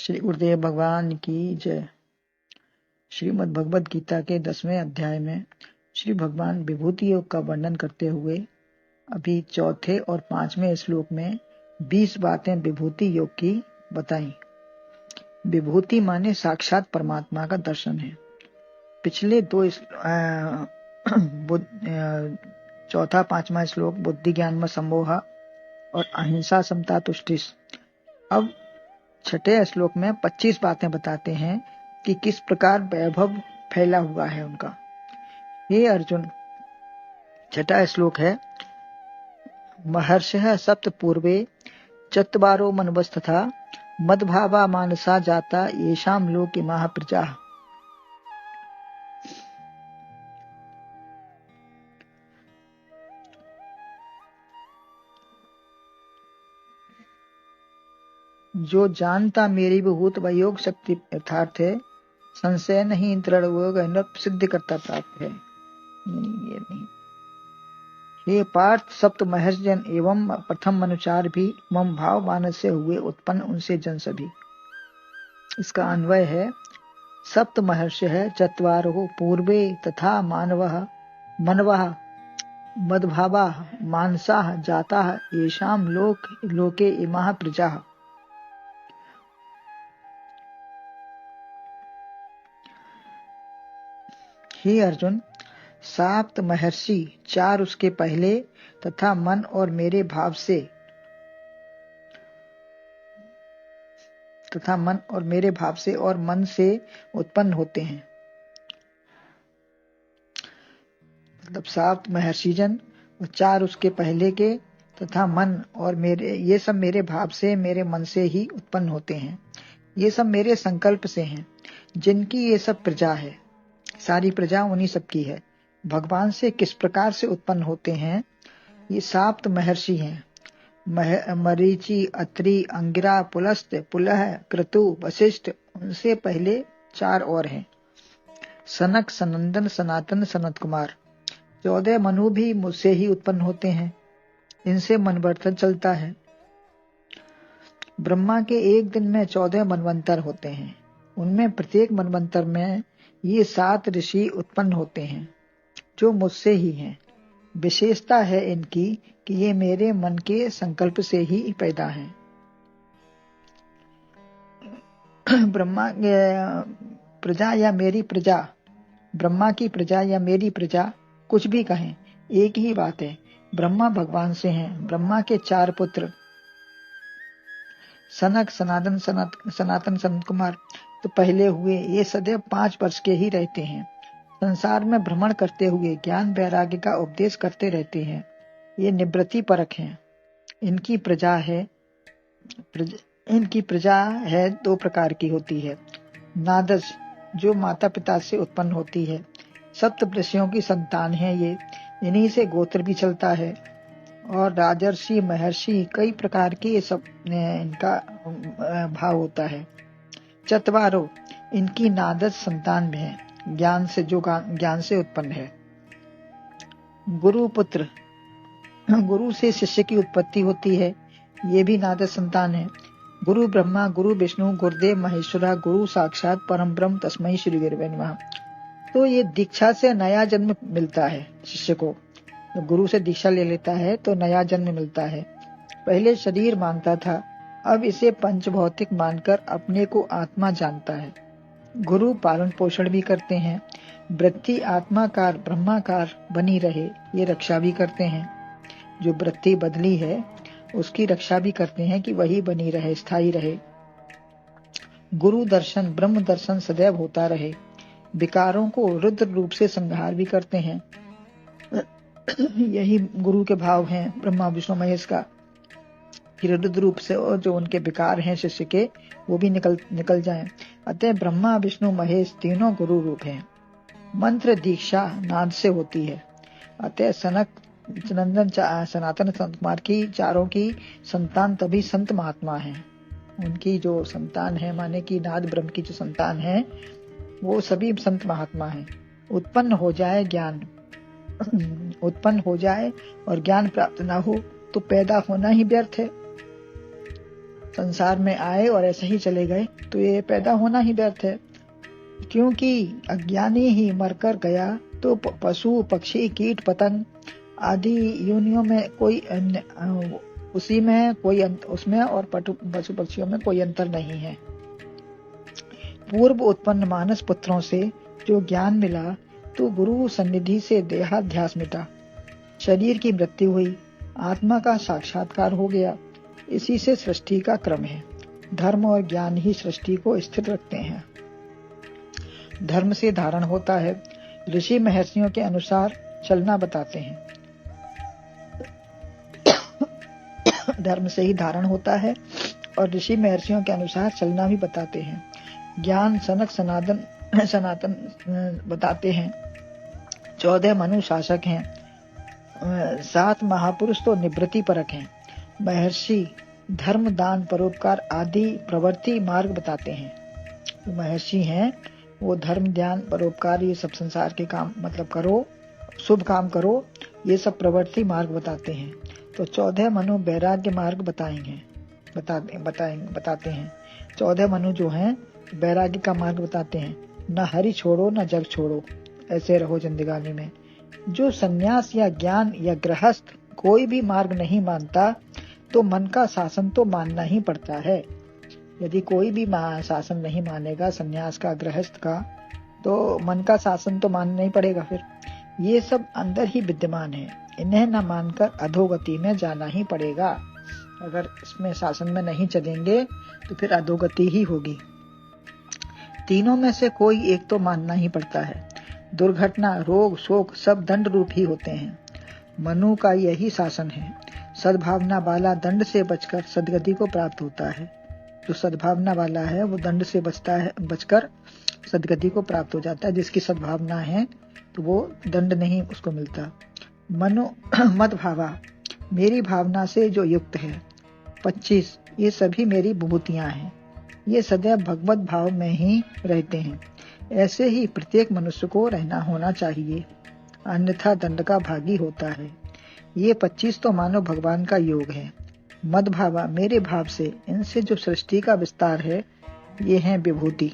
श्री गुरुदेव भगवान की जय। श्रीमद् भगवद गीता के 10वें अध्याय में श्री भगवान विभूति योग का वर्णन करते हुए अभी चौथे और 5वें श्लोक में 20 बातें विभूति योग की बताई। विभूति माने साक्षात परमात्मा का दर्शन है। पिछले दो चौथा 5वां श्लोक बुद्धि ज्ञान में सम्मोह और अहिंसा समता तुष्टि। अब छठे श्लोक में 25 बातें बताते हैं कि किस प्रकार वैभव फैला हुआ है उनका। हे अर्जुन, छठा श्लोक है महर्षिः सप्त पूर्वे चत्वारो मनवस्तथा मद्भावा मानसा जाता येषां लोके महाप्रजाः। जो जानता मेरी विभूत वयोग शक्ति यथार्थ है, संशय नहीं दृढ़ योग सिद्ध करता प्राप्त है। ये नहीं। हे पार्थ, सप्त महर्षिजन एवं प्रथम अनुचार भी मम भाव मानस से हुए उत्पन्न, उनसे जन सभी। इसका अन्वय है सप्त महर्षि है चत्वारो पूर्वे तथा मानवः मनवः मद्भावा मानसा जाता येषां लोके इमाः प्रजाः। हे अर्जुन, साप्त महर्षि चार उसके पहले तथा मन और मेरे भाव से और मन से उत्पन्न होते हैं। मतलब साप्त महर्षिजन और चार उसके पहले के तथा मन और मेरे, ये सब मेरे भाव से मेरे मन से ही उत्पन्न होते हैं। ये सब मेरे संकल्प से हैं, जिनकी ये सब प्रजा है। सारी प्रजा उन्हीं सबकी है। भगवान से किस प्रकार से उत्पन्न होते हैं? ये साप्त महर्षि हैं। मरीचि, अत्रि, अंगिरा, पुलस्त्य, पुलह, क्रतु, वशिष्ठ, उनसे पहले चार और हैं। सनक, सनंदन, सनातन, सनत कुमार। 14 मनु भी मुझसे ही उत्पन्न होते हैं। इनसे मनवर्तन चलता है। ब्रह्मा के एक दिन में 14 मनवंतर होते हैं। उनमें प्रत्येक मनवंतर में ये 7 ऋषि उत्पन्न होते हैं, जो मुझसे ही हैं। विशेषता है इनकी कि ये मेरे मन के संकल्प से ही पैदा हैं। ब्रह्मा प्रजा या मेरी प्रजा, ब्रह्मा की प्रजा या मेरी प्रजा, कुछ भी कहें, एक ही बात है। ब्रह्मा भगवान से हैं। ब्रह्मा के 4 पुत्र सनक, सनातन, सनत कुमार तो पहले हुए। ये सदैव 5 वर्ष के ही रहते हैं। संसार में भ्रमण करते हुए ज्ञान वैराग्य का उपदेश करते रहते हैं। ये निवृत्ति परक हैं। इनकी प्रजा है 2 प्रकार की होती है। नादस, जो माता पिता से उत्पन्न होती है। सप्त ऋषियों की संतान है ये, इन्हीं से गोत्र भी चलता है। और राजर्षि, महर्षि, कई प्रकार के ये सब इनका भाव होता है। चत्वारो, इनकी नादस संतान में है, ज्ञान से उत्पन्न है। गुरु पुत्र, गुरु से शिष्य की उत्पत्ति होती है, ये भी नादस संतान है। गुरु ब्रह्मा, गुरु विष्णु, गुरुदेव महेश्वरा, गुरु साक्षात परम ब्रह्म तस्मै श्री गुरुवे नमः। तो ये दीक्षा से नया जन्म मिलता है शिष्य को। तो गुरु से दीक्षा ले लेता है तो नया जन्म मिलता है। पहले शरीर मानता था, अब इसे पंचभौतिक मानकर अपने को आत्मा जानता है। गुरु पालन पोषण भी करते हैं। वृत्ति आत्माकार ब्रह्माकार बनी रहे, ये रक्षा भी करते हैं। जो वृत्ति बदली है उसकी रक्षा भी करते हैं कि वही बनी रहे, स्थायी रहे। गुरु दर्शन ब्रह्म दर्शन सदैव होता रहे। विकारों को रुद्र रूप से संहार भी करते हैं। यही गुरु के भाव हैं ब्रह्मा विष्णु महेश का, कि रुद्र रूप से और जो उनके विकार हैं शिष्य के, वो भी निकल जाएं। अतः ब्रह्मा विष्णु महेश तीनों गुरु रूप हैं। मंत्र दीक्षा नाद से होती है। अतः सनक, सनंदन, सनातन, संत कुमार की चारों की संतान तभी संत महात्मा हैं। उनकी जो संतान है, माने कि नाद ब्रह्म की जो संतान है, वो सभी संत महात्मा हैं। उत्पन्न हो जाए और ज्ञान प्राप्त ना हो तो पैदा होना ही व्यर्थ है। संसार में आए और ऐसे ही चले गए तो ये पैदा होना ही व्यर्थ है, क्योंकि अज्ञानी ही मरकर गया तो पशु पक्षी कीट पतंग आदि योनियों में कोई उसी में कोई उसमें और पशु पक्षियों में कोई अंतर नहीं है। पूर्व उत्पन्न मानस पुत्रों से जो ज्ञान मिला तो गुरु सन्निधि से देहाध्यास मिटा, शरीर की मृत्यु हुई, आत्मा का साक्षात्कार हो गया। इसी से सृष्टि का क्रम है। धर्म और ज्ञान ही सृष्टि को स्थिर रखते हैं। धर्म से धारण होता है, ऋषि महर्षियों के अनुसार चलना बताते हैं। धर्म से ही धारण होता है और ऋषि महर्षियों के अनुसार चलना भी बताते हैं। ज्ञान सनक सनातन बताते हैं। 14 मनु शासक हैं। 7 महापुरुष तो निवृत्ति परक हैं। महर्षि धर्म दान परोपकार आदि प्रवृत्ति मार्ग बताते हैं। जो महर्षि हैं वो धर्म ध्यान परोपकार ये सब संसार के काम मतलब करो, शुभ काम करो, ये सब प्रवृत्ति मार्ग बताते हैं। तो 14 मनु वैराग्य मार्ग बताते हैं। 14 मनु जो हैं वैराग्य का मार्ग बताते हैं। न हरि छोड़ो न जग छोड़ो, ऐसे रहो जिंदगानी में। जो सन्यास या ज्ञान या गृहस्थ कोई भी मार्ग नहीं मानता तो मन का शासन तो मानना ही पड़ता है। यदि कोई भी शासन नहीं मानेगा सन्यास का गृहस्थ का तो मन का शासन तो मानना ही पड़ेगा। फिर ये सब अंदर ही विद्यमान है, इन्हें न मानकर अधोगति में जाना ही पड़ेगा। अगर इसमें शासन में नहीं चलेंगे तो फिर अधोगति ही होगी। तीनों में से कोई एक तो मानना ही पड़ता है। दुर्घटना रोग शोक सब दंड रूप ही होते हैं। मनु का यही शासन है। सद्भावना वाला दंड से बचकर सदगति को प्राप्त होता है। जो सद्भावना वाला है वो दंड से बचकर सदगति को प्राप्त हो जाता है। जिसकी सद्भावना है तो वो दंड नहीं उसको मिलता। मनो मद भावा, मेरी भावना से जो युक्त है। 25 ये सभी मेरी विभूतियां हैं। ये सदैव भगवत भाव में ही रहते हैं। ऐसे ही प्रत्येक मनुष्य को रहना होना चाहिए, अन्यथा दंड का भागी होता है। ये 25 तो मानो भगवान का योग है। मद भावा, मेरे भाव से, इनसे जो सृष्टि का विस्तार है ये है विभूति।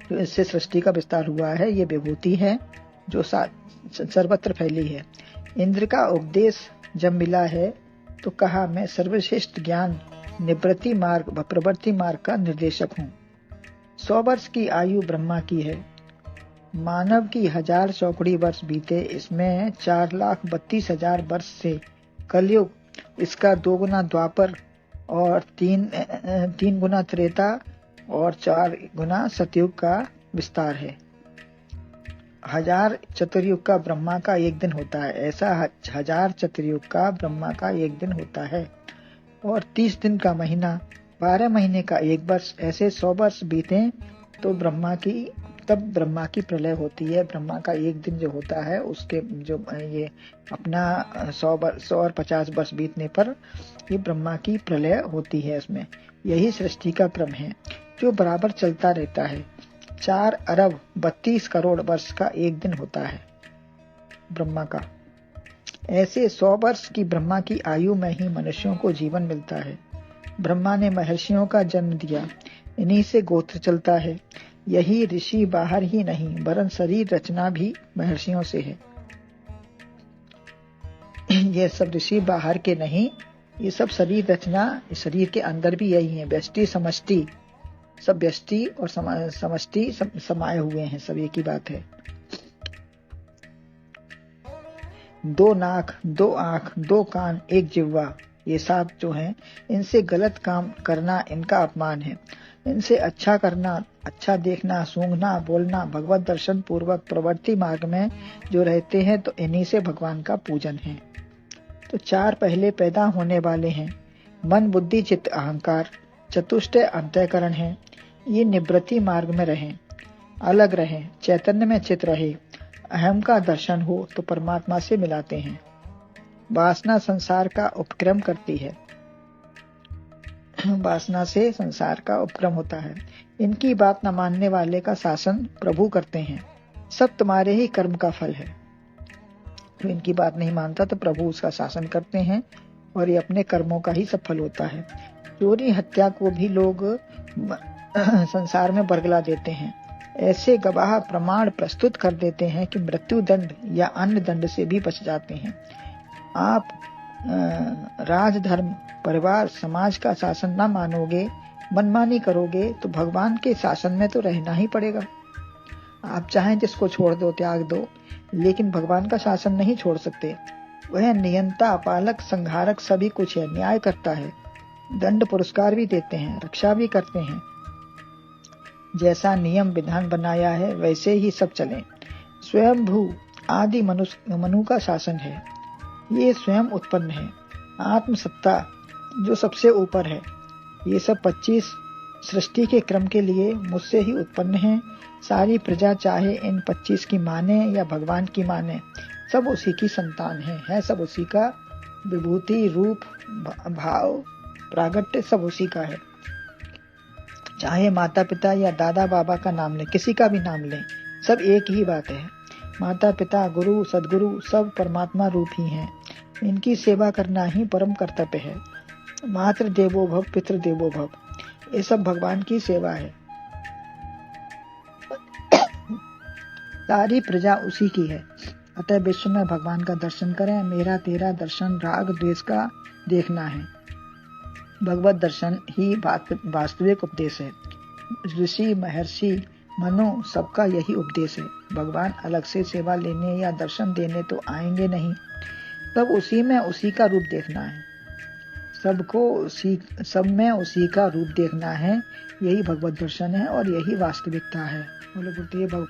जो इससे सृष्टि का विस्तार हुआ है ये विभूति है जो सर्वत्र फैली है। इंद्र का उपदेश जब मिला है तो कहा मैं सर्वश्रेष्ठ ज्ञान निवृत्ति मार्ग व प्रवृत्ति मार्ग का निर्देशक हूँ। 100 वर्ष की आयु ब्रह्मा की है। मानव की 1000 चौकड़ी वर्ष बीते, इसमें 4,32,000 वर्ष से कलयुग, इसका 2 गुना द्वापर और 3 गुना त्रेता और 4 गुना सतयुग का विस्तार है। 1000 चतुर्युग का ब्रह्मा का एक दिन होता है। ऐसा 1000 चतुर्युग का ब्रह्मा का एक दिन होता है और 30 दिन का महीना, 12 महीने का एक वर्ष। ऐसे 100 वर्ष बीते तो तब ब्रह्मा की प्रलय होती है। ब्रह्मा का एक दिन जो होता है उसके जो ये अपना 100 और 50 वर्ष बीतने पर ये ब्रह्मा की प्रलय होती है। इसमें यही सृष्टि का क्रम है जो बराबर चलता रहता है। 4 अरब 32 करोड़ वर्ष का एक दिन होता है ब्रह्मा का। ऐसे 100 वर्ष की ब्रह्मा की आयु में ही मनुष्यों को जीवन मिलता है। ब्रह्मा ने महर्षियों का जन्म दिया, इन्हीं से गोत्र चलता है। यही ऋषि बाहर ही नहीं वरन शरीर रचना भी महर्षियों से है। ये सब ऋषि बाहर के नहीं, ये सब शरीर रचना शरीर के अंदर भी यही है। व्यष्टि समष्टि, सब व्यष्टि और समष्टि समाये हुए हैं, सब एक ही बात है। 2 नाक 2 आंख 2 कान 1 जिह्वा, ये 7 जो हैं इनसे गलत काम करना इनका अपमान है। इनसे अच्छा करना, अच्छा देखना, सूंघना, बोलना, भगवत दर्शन पूर्वक प्रवृत्ति मार्ग में जो रहते हैं तो इन्हीं से भगवान का पूजन है। तो 4 पहले पैदा होने वाले हैं। मन बुद्धि चित्त अहंकार, चतुष्टय अंतःकरण है। ये निवृत्ति मार्ग में रहें, अलग रहें, चैतन्य में चित रहे, अहम का दर्शन हो तो परमात्मा से मिलाते हैं। वासना संसार का उपक्रम करती है। वासना से संसार का उपक्रम होता है। इनकी बात न मानने वाले का शासन प्रभु करते हैं। सब तुम्हारे ही कर्म का फल है। जो इनकी बात नहीं मानता तो प्रभु उसका शासन करते हैं और ये अपने कर्मों का ही सफल होता है। चोरी हत्या को भी लोग संसार में बरगला देते हैं। ऐसे गवाह प्रमाण प्रस्तुत कर देते हैं कि मृत्यु दंड या अन्य दंड से भी बच जाते हैं। आप राजधर्म, परिवार, समाज का शासन न मानोगे, मनमानी करोगे तो भगवान के शासन में तो रहना ही पड़ेगा। आप चाहें जिसको छोड़ दो, त्याग दो, लेकिन भगवान का शासन नहीं छोड़ सकते। वह नियंता, पालक, संहारक सभी कुछ है, न्याय करता है, दंड पुरस्कार भी देते हैं, रक्षा भी करते हैं। जैसा नियम विधान बनाया है वैसे ही सब चलें। स्वयंभू आदि मनु का शासन है, ये स्वयं उत्पन्न है। आत्मसत्ता जो सबसे ऊपर है, ये सब 25 सृष्टि के क्रम के लिए मुझसे ही उत्पन्न है। सारी प्रजा चाहे इन 25 की माने या भगवान की माने, सब उसी की संतान है सब उसी का। विभूति, रूप, भाव, प्रागट्य सब उसी का है। चाहे माता पिता या दादा बाबा का नाम लें, किसी का भी नाम लें, सब एक ही बात है। माता पिता, गुरु, सदगुरु सब परमात्मा रूप ही हैं। इनकी सेवा करना ही परम कर्तव्य है। मातृ देवो भव, पितृ देवो भव, ये सब भगवान की सेवा है। सारी प्रजा उसी की है। अतः विश्व में भगवान का दर्शन करें। मेरा तेरा दर्शन राग द्वेष का देखना है। भगवत दर्शन ही वास्तविक उपदेश है। ऋषि, महर्षि, मनु सबका यही उपदेश है। भगवान अलग से सेवा लेने या दर्शन देने तो आएंगे नहीं। सब उसी में उसी का रूप देखना है। सब में उसी का रूप देखना है। यही भगवत दर्शन है और यही वास्तविकता है। बोलो गुरुदेव।